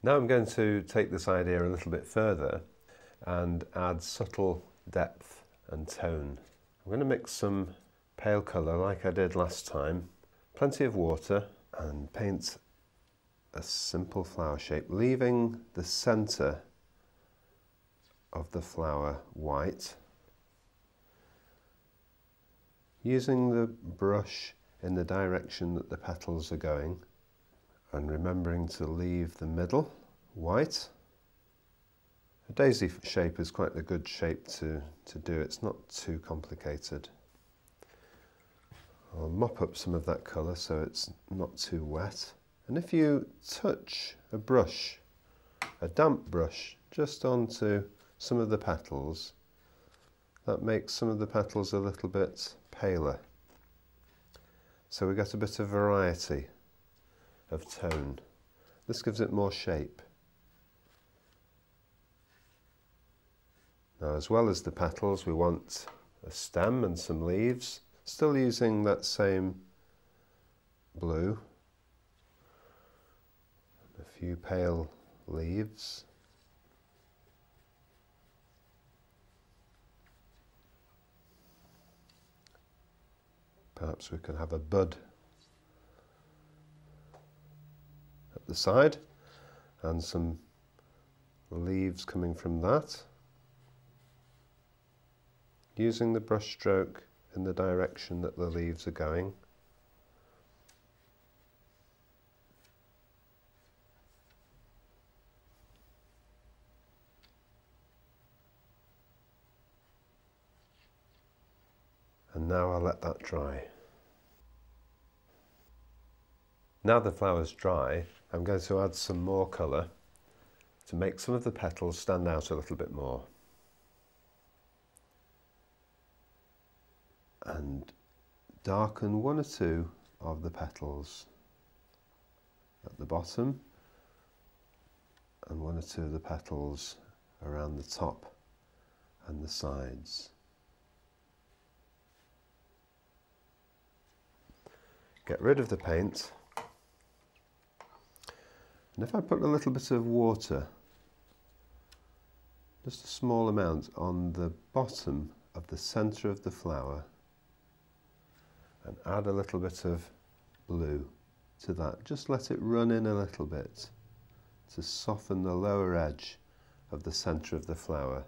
Now I'm going to take this idea a little bit further and add subtle depth and tone. I'm going to mix some pale colour like I did last time, plenty of water, and paint a simple flower shape, leaving the centre of the flower white, using the brush in the direction that the petals are going, and remembering to leave the middle white. A daisy shape is quite a good shape to do, it's not too complicated. I'll mop up some of that colour so it's not too wet. And if you touch a brush, a damp brush, just onto some of the petals, that makes some of the petals a little bit paler. So we get a bit of variety of tone. This gives it more shape. Now, as well as the petals, we want a stem and some leaves, still using that same blue. A few pale leaves. Perhaps we could have a bud at the side and some leaves coming from that. Using the brush stroke in the direction that the leaves are going. And now I'll let that dry. Now the flower's dry, I'm going to add some more colour to make some of the petals stand out a little bit more. And darken one or two of the petals at the bottom and one or two of the petals around the top and the sides. Get rid of the paint, and if I put a little bit of water, just a small amount, on the bottom of the centre of the flower, and add a little bit of blue to that, just let it run in a little bit to soften the lower edge of the centre of the flower.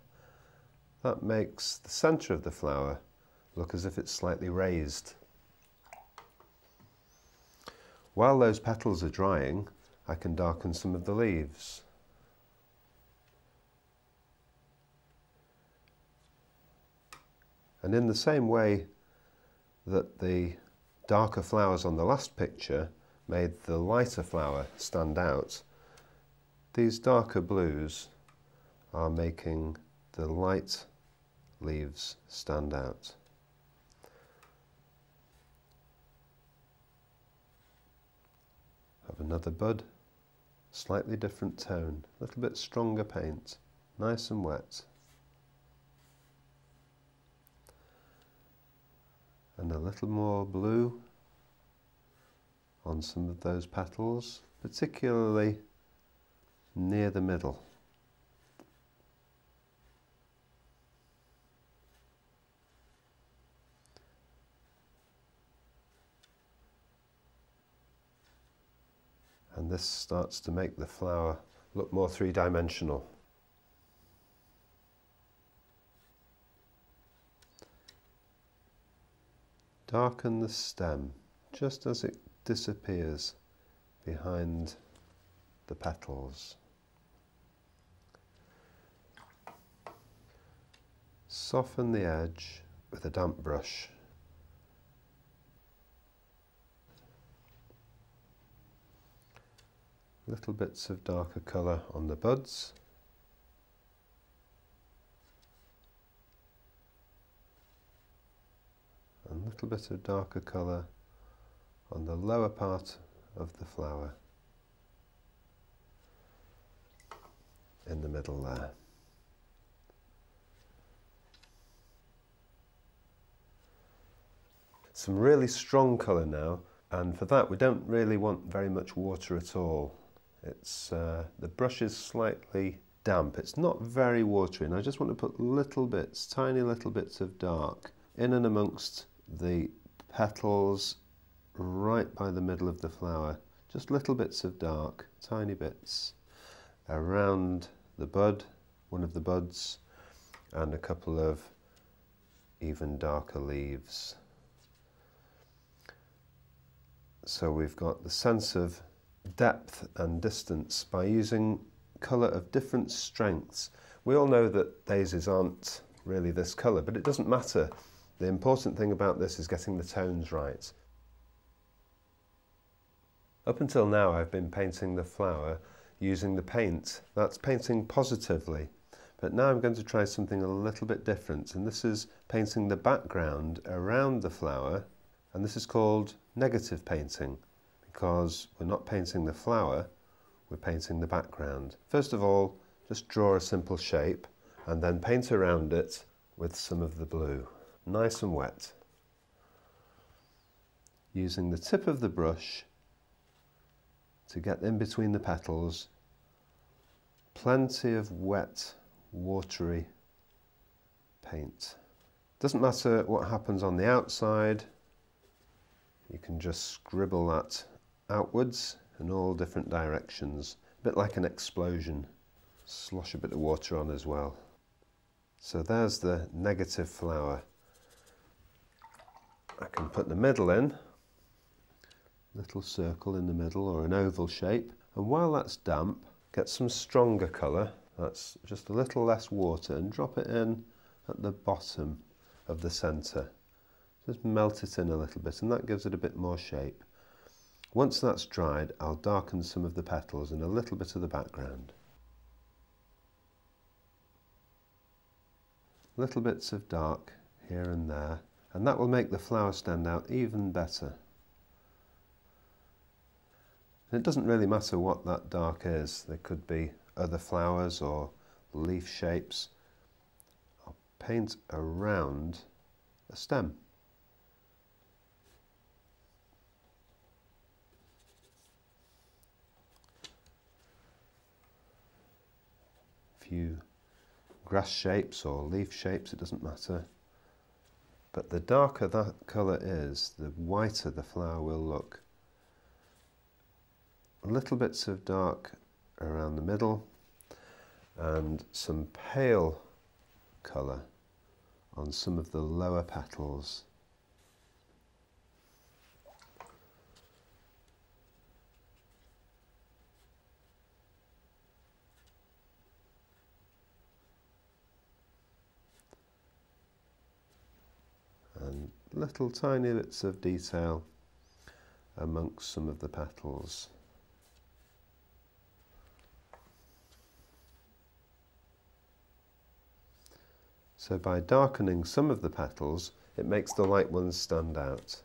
That makes the centre of the flower look as if it's slightly raised. While those petals are drying, I can darken some of the leaves. And in the same way that the darker flowers on the last picture made the lighter flower stand out, these darker blues are making the light leaves stand out. Have another bud, slightly different tone, a little bit stronger paint, nice and wet. And a little more blue on some of those petals, particularly near the middle. And this starts to make the flower look more three-dimensional. Darken the stem just as it disappears behind the petals. Soften the edge with a damp brush. Little bits of darker colour on the buds. And a little bit of darker colour on the lower part of the flower in the middle there. Some really strong colour now, and for that we don't really want very much water at all It's the brush is slightly damp. It's not very watery, and I just want to put little bits, tiny little bits of dark in and amongst the petals right by the middle of the flower. Just little bits of dark, tiny bits around the bud, one of the buds, and a couple of even darker leaves. So we've got the sense of depth and distance by using colour of different strengths. We all know that daisies aren't really this colour, but it doesn't matter. The important thing about this is getting the tones right. Up until now I've been painting the flower using the paint. That's painting positively. But now I'm going to try something a little bit different, and this is painting the background around the flower, and this is called negative painting, because we're not painting the flower, we're painting the background. First of all, just draw a simple shape and then paint around it with some of the blue. Nice and wet. Using the tip of the brush to get in between the petals, plenty of wet, watery paint. Doesn't matter what happens on the outside, you can just scribble that outwards in all different directions, a bit like an explosion. Slosh a bit of water on as well. So there's the negative flower. I can put the middle in, little circle in the middle or an oval shape, and while that's damp, get some stronger colour, that's just a little less water, and drop it in at the bottom of the centre. Just melt it in a little bit, and that gives it a bit more shape. Once that's dried, I'll darken some of the petals and a little bit of the background. Little bits of dark here and there, and that will make the flower stand out even better. And it doesn't really matter what that dark is. There could be other flowers or leaf shapes. I'll paint around a stem. Few grass shapes or leaf shapes, it doesn't matter. But the darker that colour is, the whiter the flower will look. Little bits of dark around the middle and some pale colour on some of the lower petals. And little tiny bits of detail amongst some of the petals. So by darkening some of the petals, it makes the light ones stand out.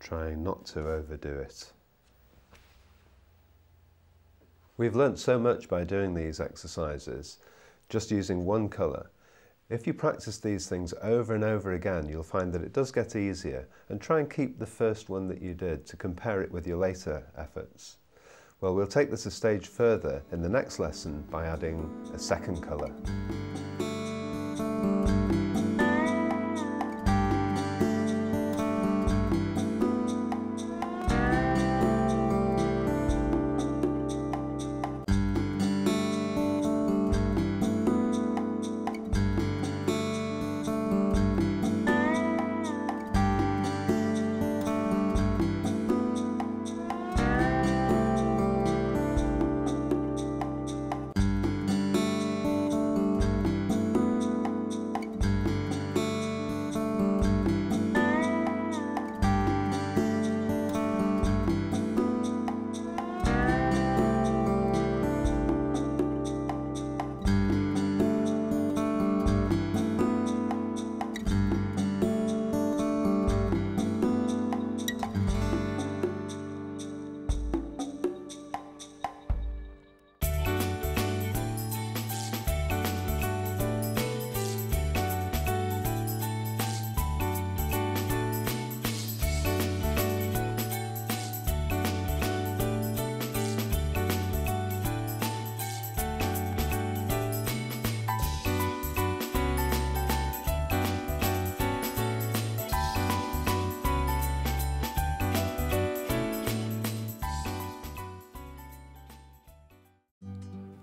Trying not to overdo it. We've learnt so much by doing these exercises, just using one colour. If you practice these things over and over again, you'll find that it does get easier, and try and keep the first one that you did to compare it with your later efforts. Well, we'll take this a stage further in the next lesson by adding a second colour.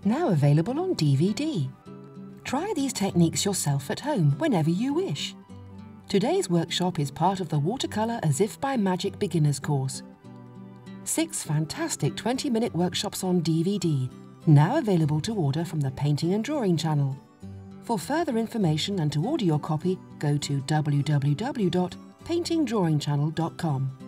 now available on DVD. Try these techniques yourself at home whenever you wish. Today's workshop is part of the Watercolour As If by Magic Beginners course. 6 fantastic 20-minute workshops on DVD, now available to order from the Painting and Drawing channel. For further information and to order your copy, go to www.paintingdrawingchannel.com.